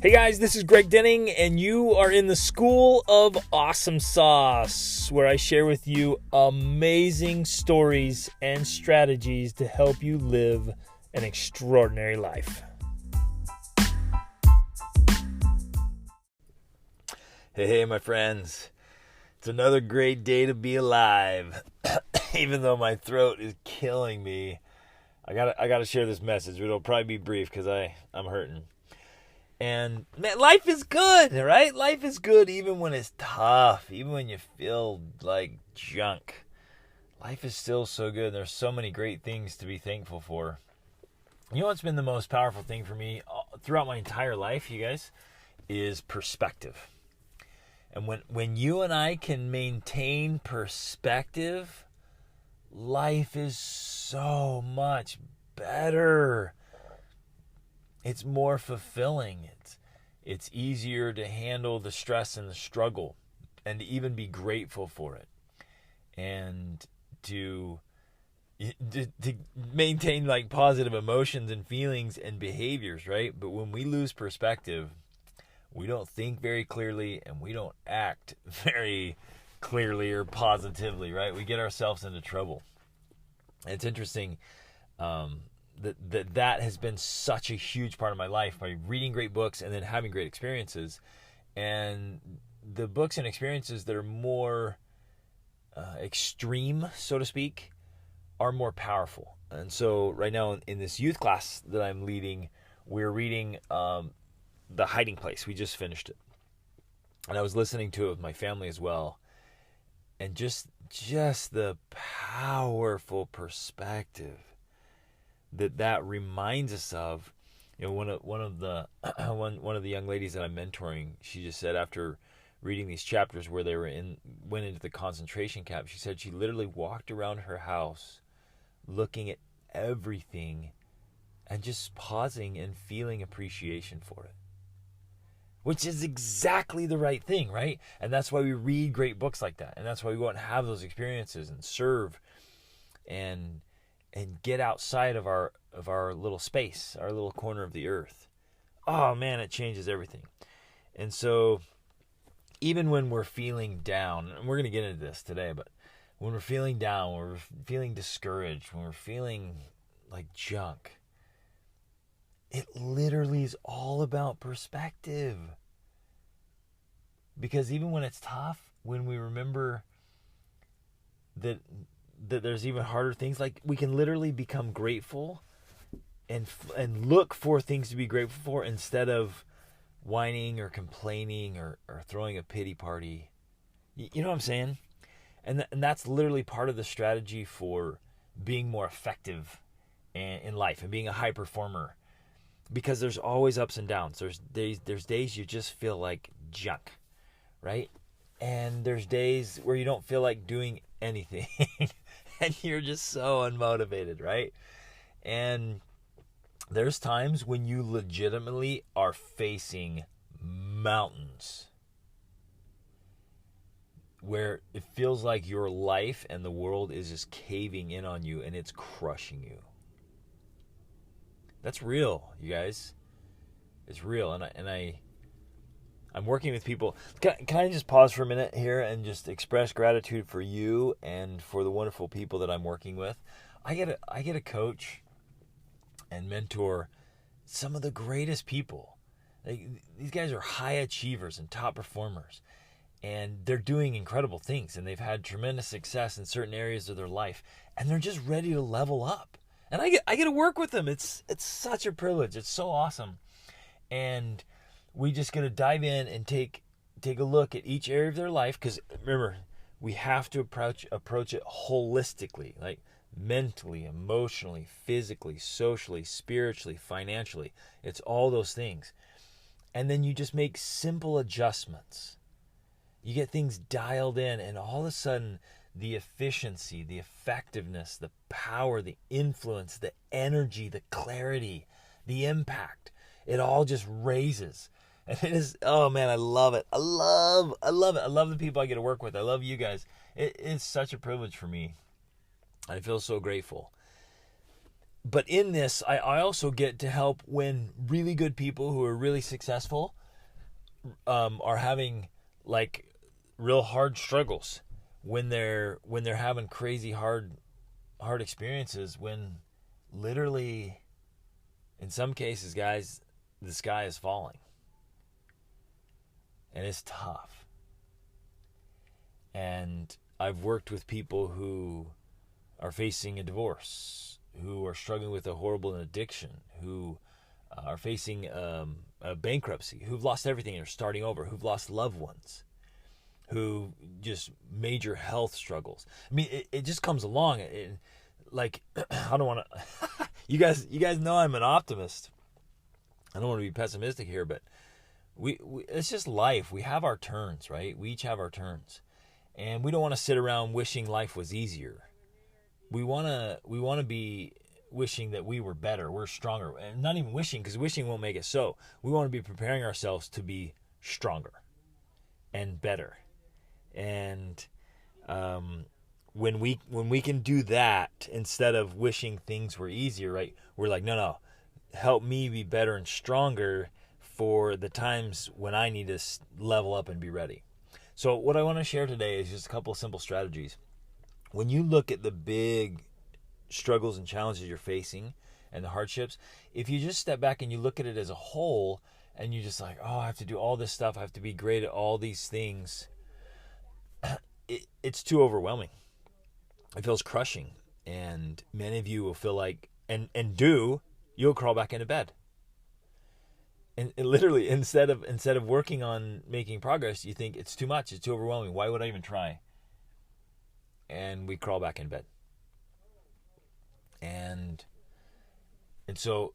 Hey guys, this is Greg Denning, and you are in the School of Awesome Sauce, where I share with you amazing stories and strategies to help you live an extraordinary life. Hey, my friends. It's another great day to be alive. Even though my throat is killing me, I gotta share this message. It'll probably be brief because I'm hurting. And man, life is good, right? Life is good even when it's tough, even when you feel like junk. Life is still so good. There's so many great things to be thankful for. You know what's been the most powerful thing for me throughout my entire life, you guys, is perspective. And when you and I can maintain perspective, life is so much better. It's more fulfilling. It's easier to handle the stress and the struggle and to even be grateful for it. And to maintain like positive emotions and feelings and behaviors, right? But when we lose perspective, we don't think very clearly and we don't act very clearly or positively, right? We get ourselves into trouble. And it's interesting that has been such a huge part of my life by reading great books and then having great experiences. And the books and experiences that are more extreme, so to speak, are more powerful. And so right now in this youth class that I'm leading, we're reading The Hiding Place. We just finished it. And I was listening to it with my family as well. And just the powerful perspective that reminds us of, you know, one of the young ladies that I'm mentoring, she just said after reading these chapters where they went into the concentration camp, she said she literally walked around her house looking at everything and just pausing and feeling appreciation for it. Which is exactly the right thing, right? And that's why we read great books like that. And that's why we go out and have those experiences and serve and get outside of our little space, our little corner of the earth. Oh man, it changes everything. And so even when we're feeling down, and we're going to get into this today, but when we're feeling down, when we're feeling discouraged, when we're feeling like junk, it literally is all about perspective. Because even when it's tough, when we remember that there's even harder things, like we can literally become grateful and look for things to be grateful for instead of whining or complaining or throwing a pity party. You know what I'm saying? And that's literally part of the strategy for being more effective in life and being a high performer. Because there's always ups and downs. There's days you just feel like junk, right? And there's days where you don't feel like doing anything and you're just so unmotivated, right? And there's times when you legitimately are facing mountains where it feels like your life and the world is just caving in on you and it's crushing you. That's real, you guys. It's real. And I'm working with people. Can I just pause for a minute here and just express gratitude for you and for the wonderful people that I'm working with? I get to coach and mentor some of the greatest people. These guys are high achievers and top performers. And they're doing incredible things. And they've had tremendous success in certain areas of their life. And they're just ready to level up. And I get to work with them. It's such a privilege. It's so awesome. And we just got to dive in and take a look at each area of their life. Because remember, we have to approach it holistically, like mentally, emotionally, physically, socially, spiritually, financially. It's all those things. And then you just make simple adjustments. You get things dialed in, and all of a sudden, the efficiency, the effectiveness, the power, the influence, the energy, the clarity, the impact, it all just raises. And it is, oh man, I love it. I love it. I love the people I get to work with. I love you guys. It is such a privilege for me. I feel so grateful. But in this, I also get to help when really good people who are really successful are having like real hard struggles, when they're having crazy hard experiences, when literally in some cases, guys, the sky is falling and it's tough. And I've worked with people who are facing a divorce, who are struggling with a horrible addiction, who are facing a bankruptcy, who've lost everything and are starting over, who've lost loved ones, who just major health struggles. I mean, it just comes along. Like, I don't want to. You guys know I'm an optimist. I don't want to be pessimistic here, but we it's just life. We have our turns, right? We each have our turns, and we don't want to sit around wishing life was easier. We want to be wishing that we were better, we're stronger, and not even wishing, because wishing won't make it so. We want to be preparing ourselves to be stronger and better, and when we can do that instead of wishing things were easier, right? We're like, no, help me be better and stronger for the times when I need to level up and be ready. So what I want to share today is just a couple of simple strategies. When you look at the big struggles and challenges you're facing and the hardships, if you just step back and you look at it as a whole, and you're just like, oh, I have to do all this stuff, I have to be great at all these things, it's too overwhelming. It feels crushing, and many of you will feel like, and you'll crawl back into bed. And literally, instead of working on making progress, you think it's too much, it's too overwhelming. Why would I even try? And we crawl back in bed. And so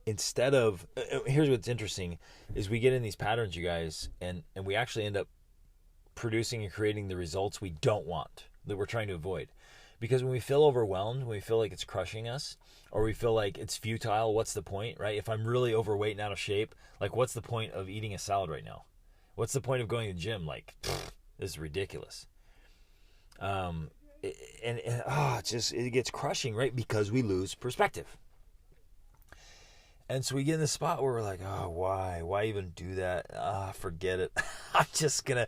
instead of, here's what's interesting, is we get in these patterns, you guys, and we actually end up producing and creating the results we don't want, that we're trying to avoid. Because when we feel overwhelmed, when we feel like it's crushing us, or we feel like it's futile, what's the point, right? If I'm really overweight and out of shape, like, what's the point of eating a salad right now? What's the point of going to the gym? Like, this is ridiculous. It gets crushing, right? Because we lose perspective. And so we get in this spot where we're like, oh, why even do that? Forget it. I'm just gonna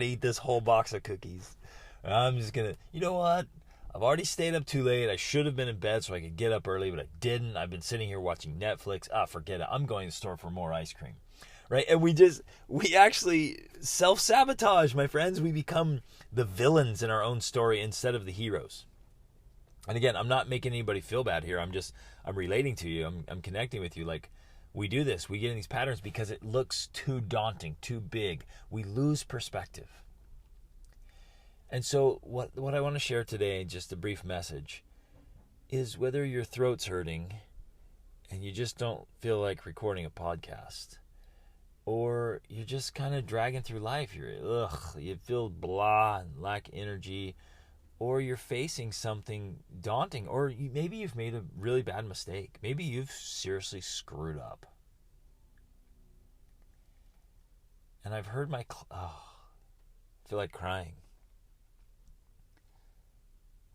eat this whole box of cookies. I'm just gonna, you know what? I've already stayed up too late. I should have been in bed so I could get up early, but I didn't. I've been sitting here watching Netflix. Forget it. I'm going to the store for more ice cream. Right? And we actually self-sabotage, my friends. We become the villains in our own story instead of the heroes. And again, I'm not making anybody feel bad here. I'm relating to you. I'm connecting with you. Like, we do this. We get in these patterns because it looks too daunting, too big. We lose perspective. And so what I want to share today, just a brief message, is whether your throat's hurting and you just don't feel like recording a podcast, or you're just kind of dragging through life, you feel blah and lack energy, or you're facing something daunting, or maybe you've made a really bad mistake. Maybe you've seriously screwed up. And I've heard I feel like crying.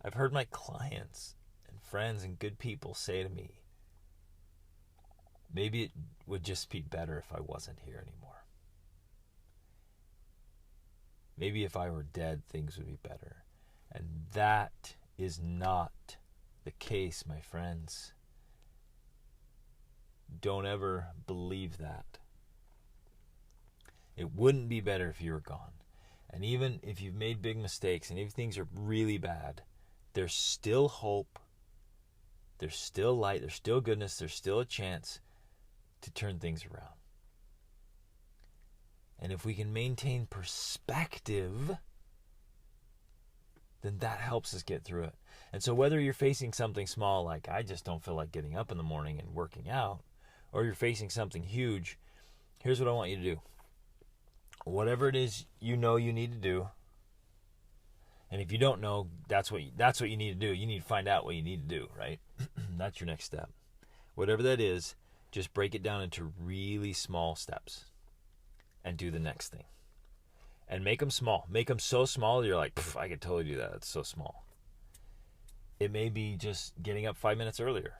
I've heard my clients and friends and good people say to me, maybe it would just be better if I wasn't here anymore. Maybe if I were dead, things would be better. And that is not the case, my friends. Don't ever believe that. It wouldn't be better if you were gone. And even if you've made big mistakes and if things are really bad, there's still hope. There's still light. There's still goodness. There's still a chance to turn things around. And if we can maintain perspective, then that helps us get through it. And so whether you're facing something small, like I just don't feel like getting up in the morning and working out, or you're facing something huge, here's what I want you to do. Whatever it is you know you need to do, and if you don't know, that's what you need to do. You need to find out what you need to do, right? That's your next step. Whatever that is, just break it down into really small steps and do the next thing. And make them small. Make them so small you're like, I could totally do that. It's so small. It may be just getting up 5 minutes earlier.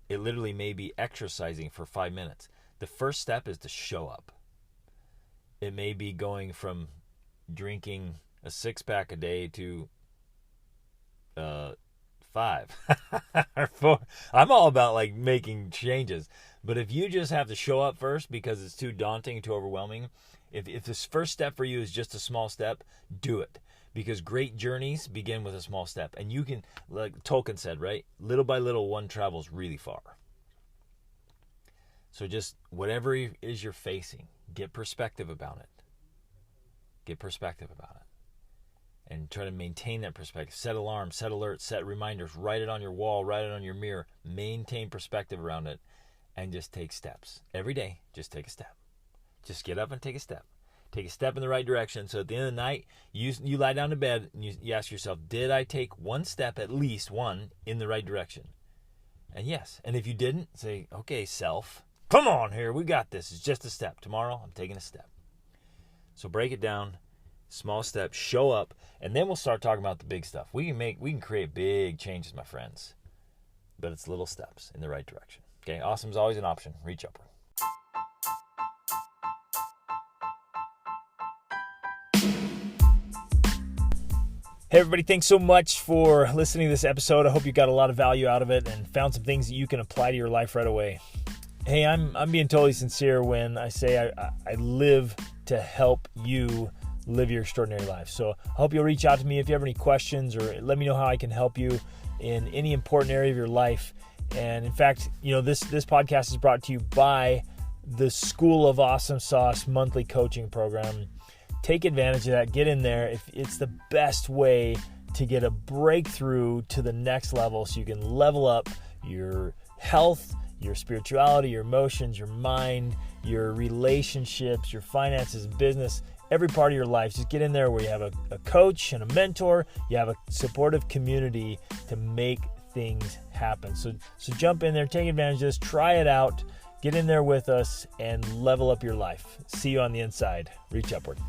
It literally may be exercising for 5 minutes. The first step is to show up. It may be going from drinking a 6-pack a day to 5 or 4. I'm all about like making changes. But if you just have to show up first because it's too daunting, too overwhelming, if this first step for you is just a small step, do it. Because great journeys begin with a small step. And you can, like Tolkien said, right? Little by little, one travels really far. So just whatever it is you're facing, get perspective about it. Get perspective about it. And try to maintain that perspective. Set alarms, set alerts, set reminders. Write it on your wall, write it on your mirror. Maintain perspective around it. And just take steps. Every day, just take a step. Just get up and take a step. Take a step in the right direction. So at the end of the night, you lie down to bed and you ask yourself, did I take one step, at least one, in the right direction? And yes. And if you didn't, say, okay, self, come on here. We got this. It's just a step. Tomorrow, I'm taking a step. So break it down. Small steps. Show up. And then we'll start talking about the big stuff. We can create big changes, my friends. But it's little steps in the right direction. Okay, awesome is always an option. Reach upward. Hey everybody, thanks so much for listening to this episode. I hope you got a lot of value out of it and found some things that you can apply to your life right away. Hey, I'm being totally sincere when I say I live to help you live your extraordinary life. So I hope you'll reach out to me if you have any questions, or let me know how I can help you in any important area of your life. And in fact, this podcast is brought to you by the School of Awesome Sauce monthly coaching program. Take advantage of that. Get in there. It's the best way to get a breakthrough to the next level so you can level up your health, your spirituality, your emotions, your mind, your relationships, your finances, business, every part of your life. Just get in there where you have a coach and a mentor. You have a supportive community to make things happen. So jump in there, take advantage of this, try it out, get in there with us, and level up your life. See you on the inside. Reach upward.